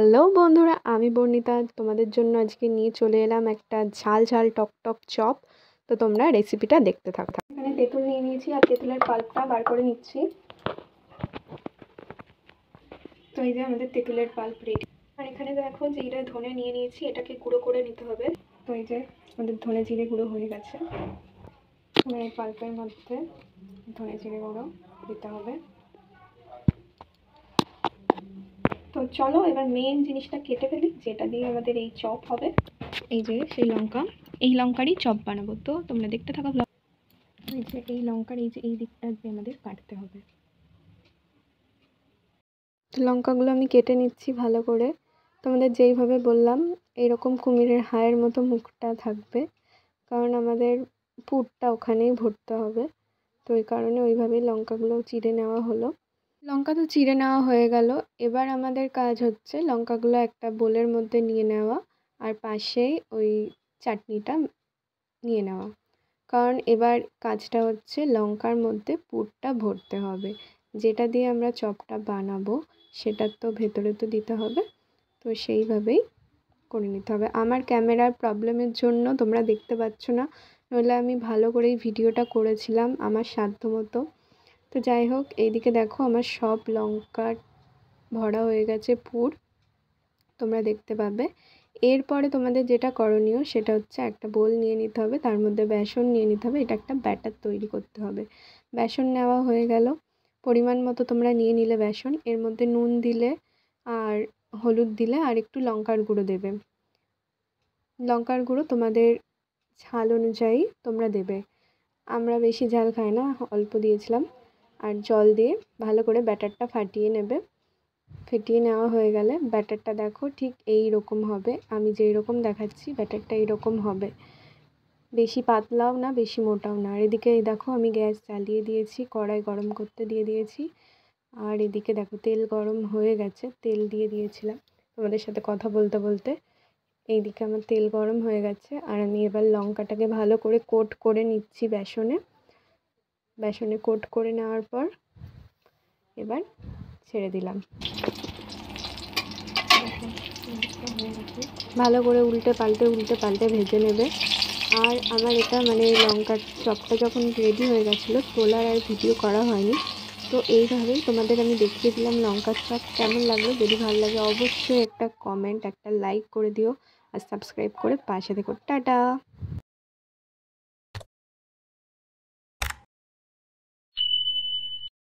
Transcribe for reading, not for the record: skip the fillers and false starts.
Hello বন্ধুরা, আমি বর্ণিতা তোমাদের জন্য আজকে নিয়ে চলে এলাম একটা ঝাল ঝাল টক টক চপ। তো তোমরা রেসিপিটা দেখতে থাকো। এখানে তেঁতুল নিয়ে নিয়েছি আর তেঁতুলের পাল্পটা বার করে নিচ্ছি। তো এই যে আমাদের তেঁতুলের পাল্প রেডি। আর এখানে দেখো জিরে ধনে নিয়ে নিয়েছি, এটাকে গুঁড়ো করে নিতে হবে। তো এই যে আমাদের ধনে জিরে গুঁড়ো হয়ে গেছে। এবার এই পাল্পের মধ্যে ধনে জিরে গুঁড়ো দিতে হবে। তো চলো এবার মেন জিনিসটা কেটে ফেলি, যেটা দিয়ে আমাদের এই চপ হবে। এই যে সেই লঙ্কা, এই লঙ্কারই চপ বানাবো। তো তোমরা দেখতে থাকো ব্লগ। এই যে এই লঙ্কার এই যে এই দিকটা দিয়ে আমাদের কাটতে হবে। লঙ্কাগুলো আমি কেটে নিচ্ছি ভালো করে। তোমাদের যেইভাবে বললাম এইরকম কুমিরের হাড়ের মতো মুখটা থাকবে, কারণ আমাদের পুরটা ওখানেই ভরতে হবে। তো এই কারণে ওইভাবেই লঙ্কাগুলো চিড়ে নেওয়া হলো। লঙ্কা তো চিড়ে নেওয়া হয়ে গেল। এবার আমাদের কাজ হচ্ছে লঙ্কাগুলো একটা বোলের মধ্যে নিয়ে নেওয়া আর পাশেই ওই চাটনিটা নিয়ে নেওয়া। কারণ এবার কাজটা হচ্ছে লঙ্কার মধ্যে পুরটা ভরতে হবে, যেটা দিয়ে আমরা চপটা বানাবো সেটা তো ভেতরে তো দিতে হবে। তো সেইভাবেই করে নিতে হবে। আমার ক্যামেরার প্রবলেমের জন্য তোমরা দেখতে পাচ্ছ না, নইলে আমি ভালো করেই ভিডিওটা করেছিলাম আমার সাধ্য মতো। তো যাই হোক, এইদিকে দেখো আমার সব লঙ্কার ভরা হয়ে গেছে পুর, তোমরা দেখতে পাবে। এরপরে তোমাদের যেটা করণীয় সেটা হচ্ছে একটা বোল নিয়ে নিতে হবে, তার মধ্যে বেসন নিয়ে নিতে হবে। এটা একটা ব্যাটার তৈরি করতে হবে। বেসন নেওয়া হয়ে গেল, পরিমাণ মতো তোমরা নিয়ে নিলে বেসন। এর মধ্যে নুন দিলে আর হলুদ দিলে আর একটু লঙ্কার গুঁড়ো দেবে। লঙ্কার গুঁড়ো তোমাদের ঝাল অনুযায়ী তোমরা দেবে। আমরা বেশি ঝাল খাই না, অল্প দিয়েছিলাম। আর জল দিয়ে ভালো করে ব্যাটারটা ফাটিয়ে নেবে। ফেটিয়ে নেওয়া হয়ে গেলে ব্যাটারটা দেখো ঠিক এই রকম হবে। আমি যেই রকম দেখাচ্ছি ব্যাটারটা এইরকম হবে, বেশি পাতলাও না বেশি মোটাও না। আর এদিকে এই দেখো আমি গ্যাস জ্বালিয়ে দিয়েছি, কড়াই গরম করতে দিয়ে দিয়েছি। আর এদিকে দেখো তেল গরম হয়ে গেছে, তেল দিয়ে দিয়েছিলাম তোমাদের সাথে কথা বলতে বলতে। এইদিকে আমার তেল গরম হয়ে গেছে আর আমি এবার লঙ্কাটাকে ভালো করে কোট করে নিচ্ছি বেসনে কোট করে নেওয়ার পর এবার ছেড়ে দিলাম। ভালো করে উল্টে পাল্টে ভেজে নেবে। আর আমার এটা মানে লঙ্কার চপটা যখন রেডি হয়ে গেছিলো তোলার আর ভিডিও করা হয়নি। তো এইভাবেই তোমাদের আমি দেখিয়ে দিলাম লঙ্কার চপ। কেমন লাগলো? যদি ভালো লাগে অবশ্যই একটা কমেন্ট একটা লাইক করে দিও আর সাবস্ক্রাইব করে পাশে থেকো। টাটা।